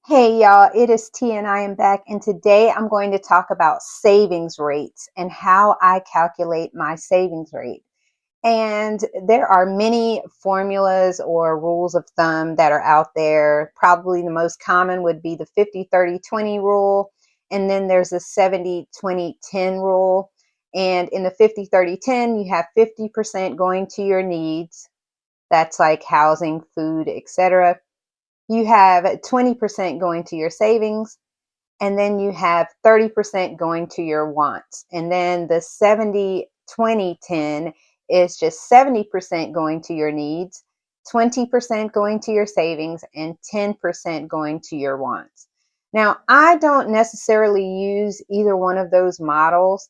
Hey y'all, it is T and I am back, and today I'm going to talk about savings rates and how I calculate my savings rate. And there are many formulas or rules of thumb that are out there. Probably the most common would be the 50-30-20 rule, and then there's the 70-20-10 rule. And in the 50-30-10, you have 50% going to your needs. That's like housing, food, etc. You have 20% going to your savings, and then you have 30% going to your wants. And then the 70-20-10 is just 70% going to your needs, 20% going to your savings, and 10% going to your wants. Now, I don't necessarily use either one of those models.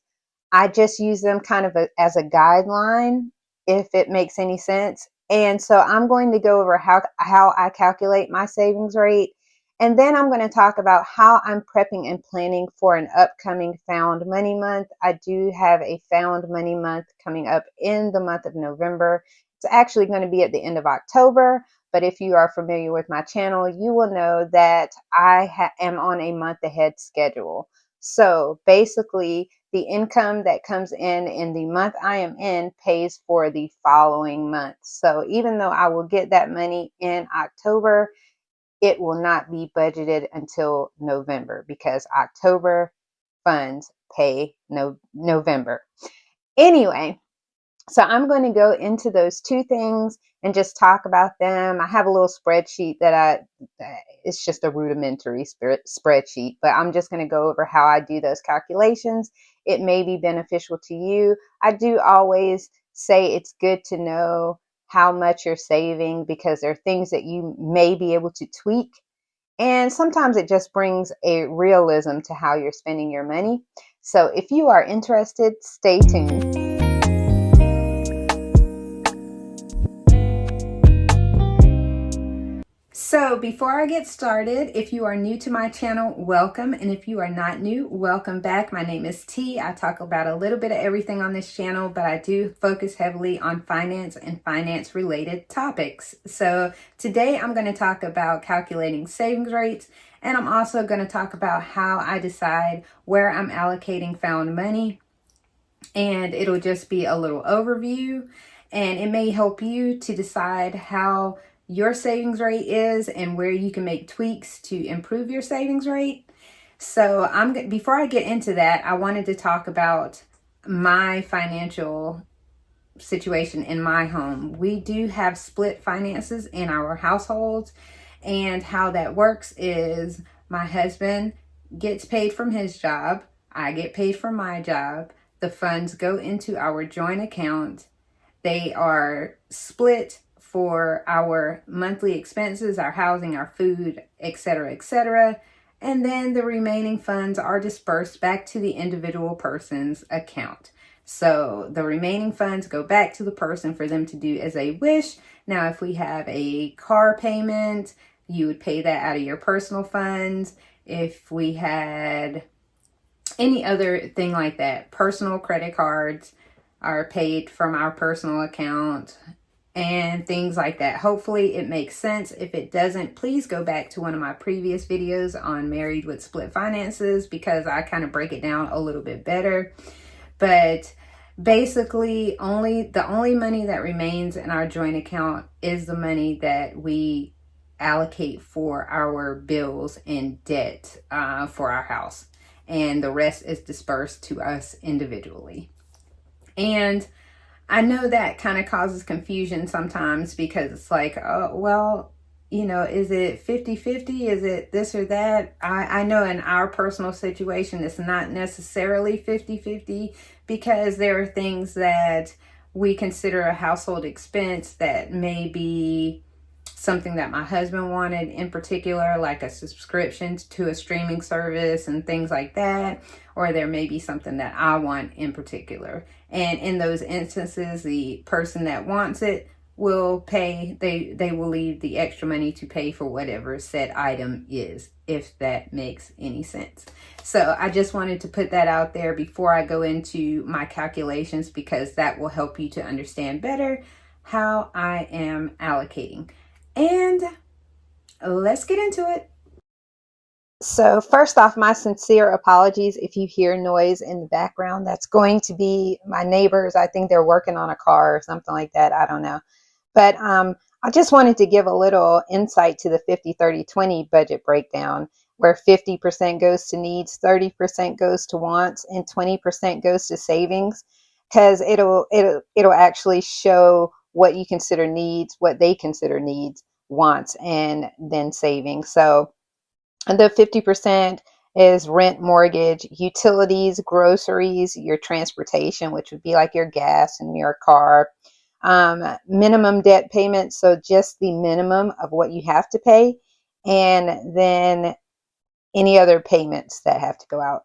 I just use them kind of as a guideline, if it makes any sense. And so I'm going to go over how I calculate my savings rate. And then I'm going to talk about how I'm prepping and planning for an upcoming Found Money Month. I do have a Found Money Month coming up in the month of November. It's actually going to be at the end of October. But if you are familiar with my channel, you will know that I am on a month ahead schedule. So basically, the income that comes in the month I am in pays for the following month. So even though I will get that money in October, it will not be budgeted until November because October funds pay November. Anyway, so I'm going to go into those two things and just talk about them. I have a little spreadsheet it's just a rudimentary spreadsheet, but I'm just going to go over how I do those calculations. It may be beneficial to you. I do always say it's good to know how much you're saving because there are things that you may be able to tweak. And sometimes it just brings a realism to how you're spending your money. So if you are interested, stay tuned. So before I get started, if you are new to my channel, welcome. And if you are not new, welcome back. My name is T. I talk about a little bit of everything on this channel, but I do focus heavily on finance and finance related topics. So today I'm going to talk about calculating savings rates. And I'm also going to talk about how I decide where I'm allocating found money. And it'll just be a little overview. And it may help you to decide how your savings rate is and where you can make tweaks to improve your savings rate. So before I get into that, I wanted to talk about my financial situation in my home. We do have split finances in our households, and how that works is my husband gets paid from his job, I get paid from my job. The funds go into our joint account. They are split for our monthly expenses, our housing, our food, etc., etc. And then the remaining funds are dispersed back to the individual person's account. So the remaining funds go back to the person for them to do as they wish. Now, if we have a car payment, you would pay that out of your personal funds. If we had any other thing like that, personal credit cards are paid from our personal account and things like that. Hopefully it makes sense. If it doesn't, please go back to one of my previous videos on married with split finances because I kind of break it down a little bit better. But basically the only money that remains in our joint account is the money that we allocate for our bills and debt for our house, and the rest is dispersed to us individually. And I know that kind of causes confusion sometimes because it's like, oh, well, is it 50-50? Is it this or that? I know in our personal situation, it's not necessarily 50-50 because there are things that we consider a household expense that may be something that my husband wanted in particular, like a subscription to a streaming service and things like that, or there may be something that I want in particular. And in those instances, the person that wants it will pay, they will leave the extra money to pay for whatever said item is, if that makes any sense. So I just wanted to put that out there before I go into my calculations, because that will help you to understand better how I am allocating. And let's get into it. So first off, my sincere apologies if you hear noise in the background. That's going to be my neighbors. I think they're working on a car or something like that. I don't know. But I just wanted to give a little insight to the 50-30-20 budget breakdown, where 50% goes to needs, 30% goes to wants, and 20% goes to savings, because it'll actually show what you consider needs, what they consider needs, wants, and then savings. So the 50% is rent, mortgage, utilities, groceries, your transportation, which would be like your gas and your car, minimum debt payments, so just the minimum of what you have to pay, and then any other payments that have to go out.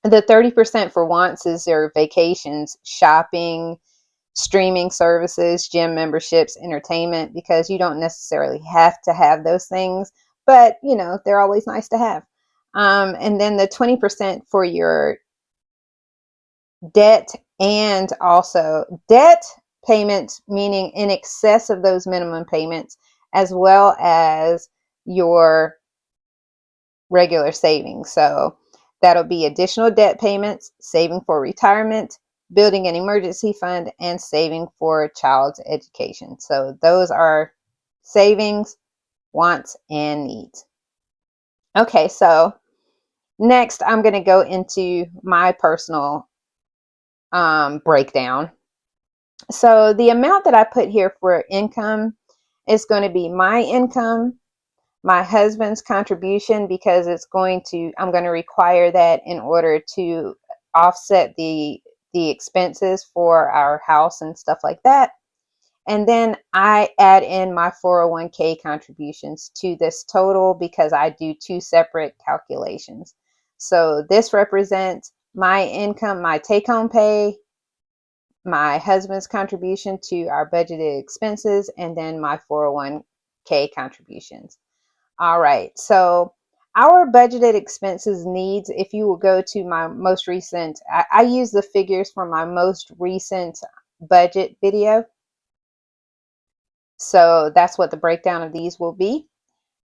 The 30% for wants is your vacations, shopping, streaming services, gym memberships, entertainment, because you don't necessarily have to have those things, but you know, they're always nice to have. And then the 20% for your debt, and also debt payments, meaning in excess of those minimum payments, as well as your regular savings. So that'll be additional debt payments, saving for retirement, building an emergency fund, and saving for child's education. So those are savings, wants, and needs. Okay, so next I'm going to go into my personal breakdown. So the amount that I put here for income is going to be my income, my husband's contribution, because I'm going to require that in order to offset the expenses for our house and stuff like that. And then I add in my 401k contributions to this total because I do two separate calculations. So this represents my income, my take-home pay, my husband's contribution to our budgeted expenses, and then my 401k contributions. All right, so our budgeted expenses needs, if you will go to my most recent, I use the figures from my most recent budget video. So that's what the breakdown of these will be.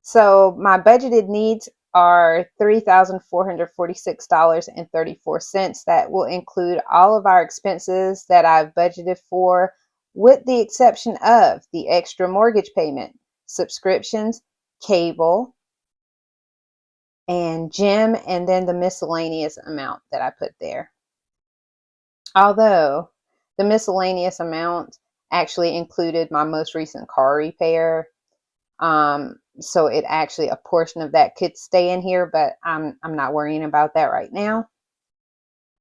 So my budgeted needs are $3,446.34. That will include all of our expenses that I've budgeted for, with the exception of the extra mortgage payment, subscriptions, cable, and gym, and then the miscellaneous amount that I put there. Although the miscellaneous amount actually included my most recent car repair, so it actually, a portion of that could stay in here, but I'm not worrying about that right now.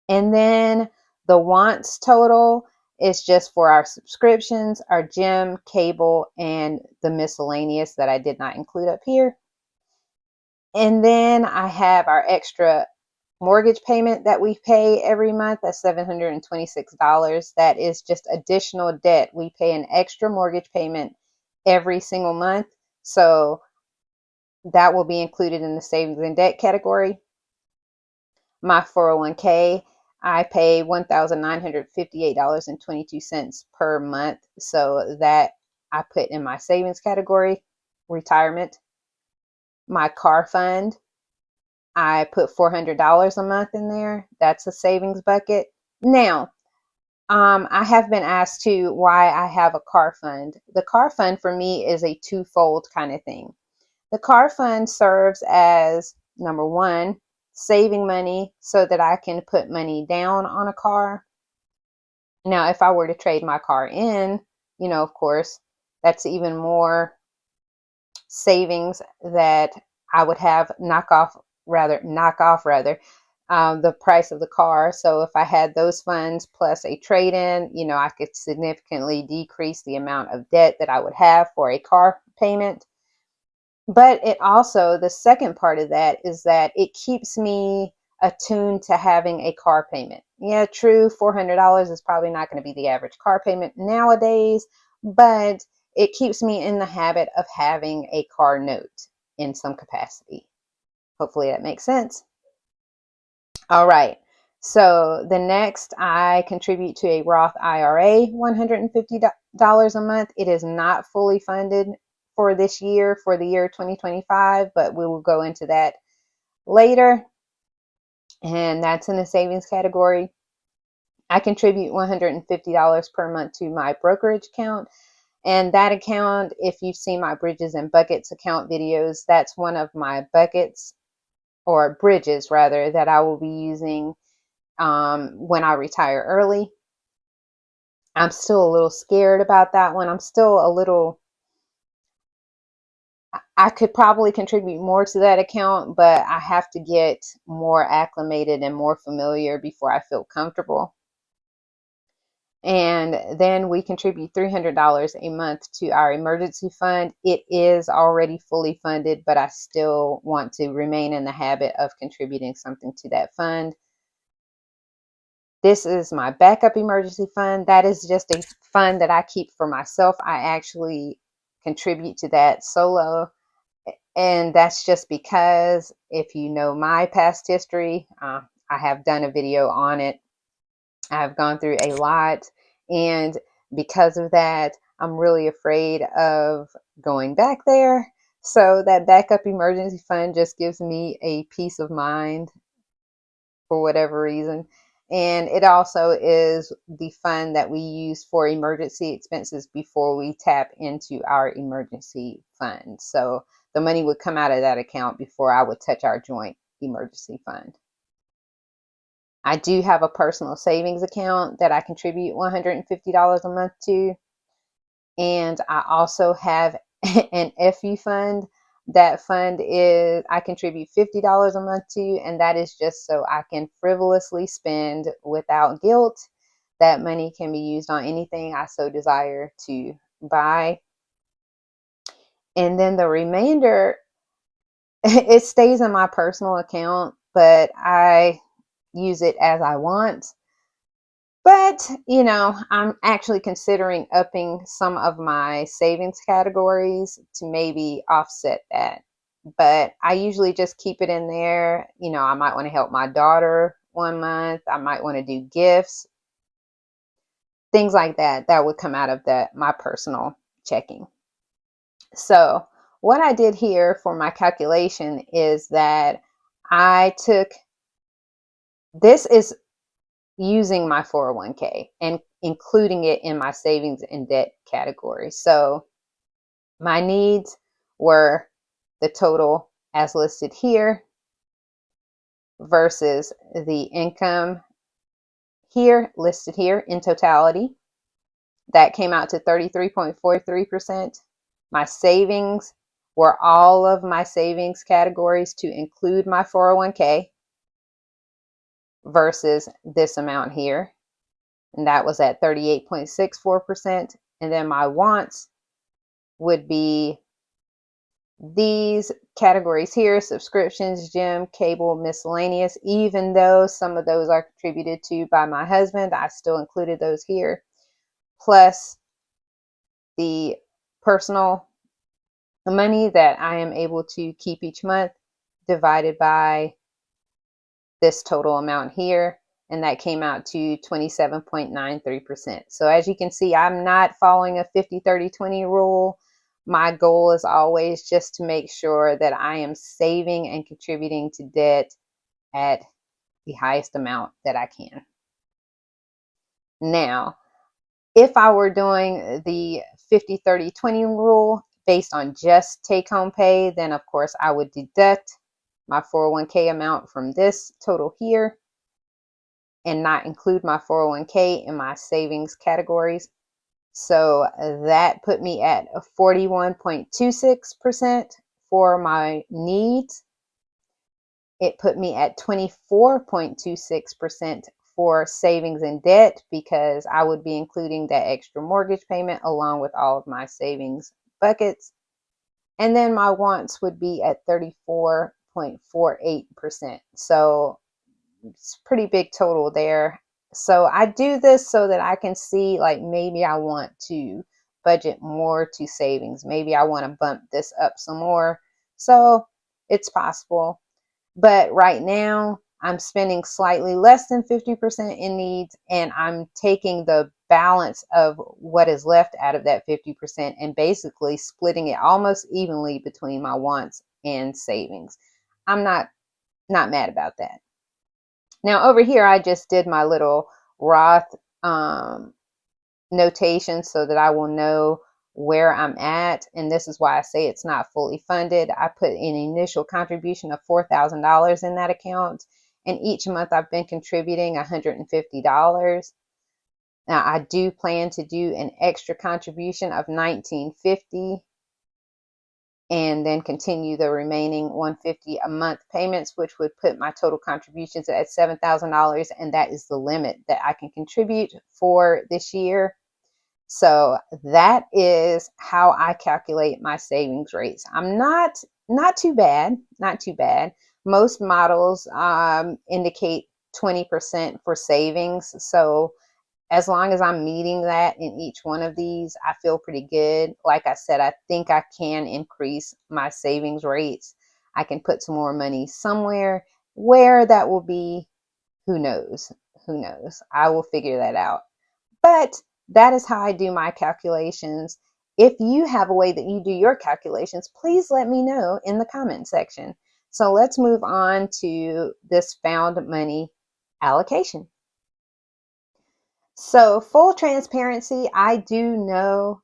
And then the wants total is just for our subscriptions, our gym, cable, and the miscellaneous that I did not include up here. And then I have our extra mortgage payment that we pay every month. That's $726. That is just additional debt. We pay an extra mortgage payment every single month. So that will be included in the savings and debt category. My 401k, I pay $1,958.22 per month. So that I put in my savings category, retirement. My car fund, I put $400 a month in there. That's a savings bucket. Now, I have been asked too why I have a car fund. The car fund for me is a twofold kind of thing. The car fund serves as, number one, saving money so that I can put money down on a car. Now, if I were to trade my car in, of course, that's even more savings that I would have knock off the price of the car. So if I had those funds plus a trade-in, I could significantly decrease the amount of debt that I would have for a car payment. But it also, the second part of that is that it keeps me attuned to having a car payment. Yeah, true, $400 is probably not going to be the average car payment nowadays, but it keeps me in the habit of having a car note in some capacity. Hopefully that makes sense. All right. So the next, I contribute to a Roth IRA, $150 a month. It is not fully funded for this year, for the year 2025, but we will go into that later. And that's in the savings category. I contribute $150 per month to my brokerage account. And that account, if you've seen my bridges and buckets account videos, that's one of my buckets, or bridges rather, that I will be using when I retire early. I'm still a little scared about that one. I could probably contribute more to that account, but I have to get more acclimated and more familiar before I feel comfortable. And then we contribute $300 a month to our emergency fund. It is already fully funded, but I still want to remain in the habit of contributing something to that fund. This is my backup emergency fund. That is just a fund that I keep for myself. I actually contribute to that solo. And that's just because, if you know my past history, I have done a video on it. I've gone through a lot, and because of that, I'm really afraid of going back there. So that backup emergency fund just gives me a peace of mind for whatever reason. And it also is the fund that we use for emergency expenses before we tap into our emergency fund. So the money would come out of that account before I would touch our joint emergency fund. I do have a personal savings account that I contribute $150 a month to. And I also have an FU fund. That fund is, I contribute $50 a month to, and that is just so I can frivolously spend without guilt. That money can be used on anything I so desire to buy. And then the remainder, it stays in my personal account, but I use it as I want. But, I'm actually considering upping some of my savings categories to maybe offset that. But I usually just keep it in there. I might want to help my daughter one month. I might want to do gifts, things like that. That would come out of my personal checking. So what I did here for my calculation is that this is using my 401k and including it in my savings and debt category. So my needs were the total as listed here versus the income here, listed here in totality. That came out to 33.43%. My savings were all of my savings categories to include my 401k versus this amount here. And that was at 38.64%. And then my wants would be these categories here: subscriptions, gym, cable, miscellaneous. Even though some of those are contributed to by my husband, I still included those here, plus the personal money that I am able to keep each month divided by this total amount here. And that came out to 27.93%. So as you can see, I'm not following a 50-30-20 rule. My goal is always just to make sure that I am saving and contributing to debt at the highest amount that I can. Now, if I were doing the 50-30-20 rule based on just take-home pay, then of course I would deduct my 401k amount from this total here and not include my 401k in my savings categories. So that put me at 41.26% for my needs. It put me at 24.26% for savings and debt, because I would be including that extra mortgage payment along with all of my savings buckets. And then my wants would be at 34.48%. So it's a pretty big total there. So I do this so that I can see, like, maybe I want to budget more to savings. Maybe I want to bump this up some more. So it's possible. But right now I'm spending slightly less than 50% in needs, and I'm taking the balance of what is left out of that 50% and basically splitting it almost evenly between my wants and savings. I'm not mad about that. Now over here, I just did my little Roth notation so that I will know where I'm at. And this is why I say it's not fully funded. I put an initial contribution of $4,000 in that account. And each month I've been contributing $150. Now I do plan to do an extra contribution of $19.50 and then continue the remaining $150 a month payments, which would put my total contributions at $7,000. And that is the limit that I can contribute for this year. So that is how I calculate my savings rates. I'm not too bad, not too bad. Most models indicate 20% for savings. So as long as I'm meeting that in each one of these, I feel pretty good. Like I said, I think I can increase my savings rates. I can put some more money somewhere. Where that will be, who knows? Who knows? I will figure that out. But that is how I do my calculations. If you have a way that you do your calculations, please let me know in the comment section. So let's move on to this found money allocation. So full transparency, I do know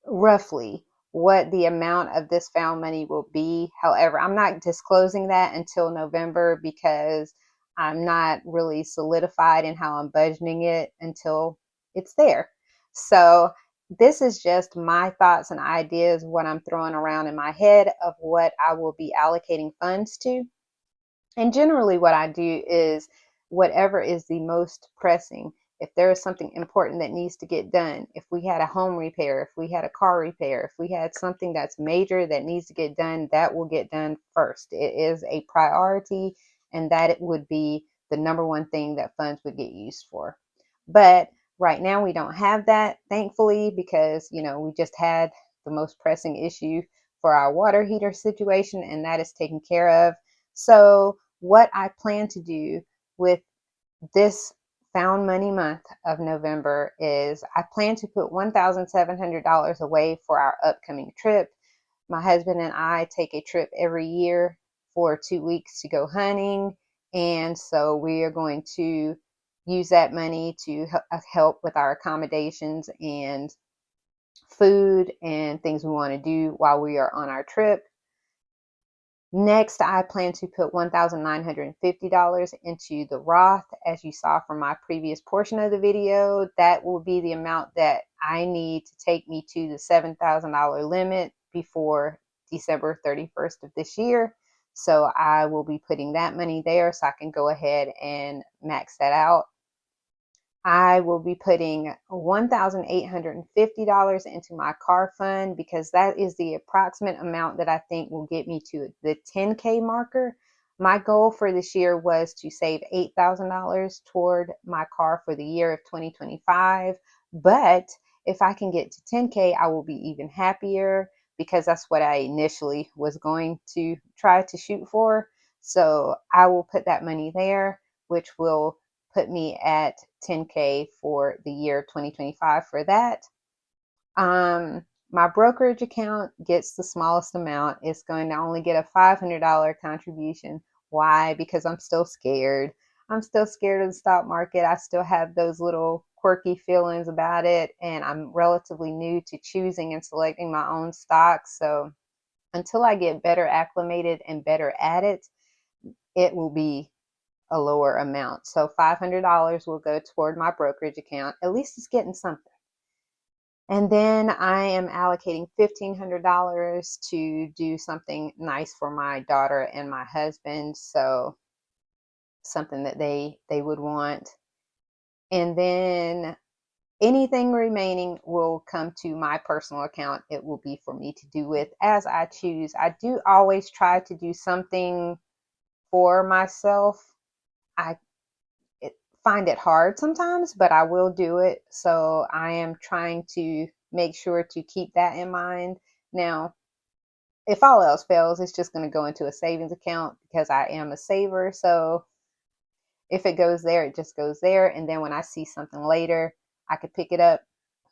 roughly what the amount of this found money will be. However, I'm not disclosing that until November because I'm not really solidified in how I'm budgeting it until it's there. So this is just my thoughts and ideas, what I'm throwing around in my head of what I will be allocating funds to. And generally what I do is whatever is the most pressing. If there is something important that needs to get done, if we had a home repair, if we had a car repair, if we had something that's major that needs to get done, that will get done first. It is a priority, and that it would be the number one thing that funds would get used for. But right now we don't have that, thankfully, because we just had the most pressing issue for our water heater situation, and that is taken care of. So what I plan to do with this found money month of November is I plan to put $1,700 away for our upcoming trip. My husband and I take a trip every year for 2 weeks to go hunting. And so we are going to use that money to help with our accommodations and food and things we want to do while we are on our trip. Next, I plan to put $1,950 into the Roth. As you saw from my previous portion of the video, that will be the amount that I need to take me to the $7,000 limit before December 31st of this year. So I will be putting that money there so I can go ahead and max that out. I will be putting $1,850 into my car fund because that is the approximate amount that I think will get me to the 10K marker. My goal for this year was to save $8,000 toward my car for the year of 2025. But if I can get to 10K, I will be even happier because that's what I initially was going to try to shoot for. So I will put that money there, which will put me at 10K for the year 2025 for that. My brokerage account gets the smallest amount. It's going to only get a $500 contribution. Why? Because I'm still scared. I'm still scared of the stock market. I still have those little quirky feelings about it, and I'm relatively new to choosing and selecting my own stocks. So until I get better acclimated and better at it, it will be a lower amount. So $500 will go toward my brokerage account. At least it's getting something. And then I am allocating $1,500 to do something nice for my daughter and my husband. So something that they would want. And then anything remaining will come to my personal account. It will be for me to do with as I choose. I do always try to do something for myself. I find it hard sometimes, but I will do it. So I am trying to make sure to keep that in mind. Now, if all else fails, it's just going to go into a savings account because I am a saver. So if it goes there, it just goes there. And then when I see something later, I could pick it up.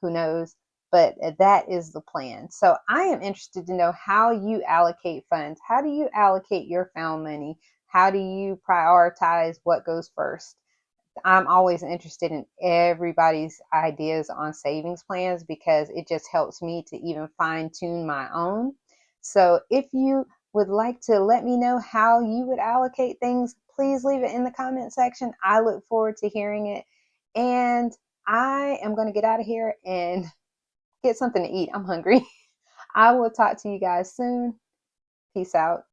Who knows? But that is the plan. So I am interested to know how you allocate funds. How do you allocate your found money? How do you prioritize what goes first? I'm always interested in everybody's ideas on savings plans because it just helps me to even fine tune my own. So if you would like to let me know how you would allocate things, please leave it in the comment section. I look forward to hearing it. And I am going to get out of here and get something to eat. I'm hungry. I will talk to you guys soon. Peace out.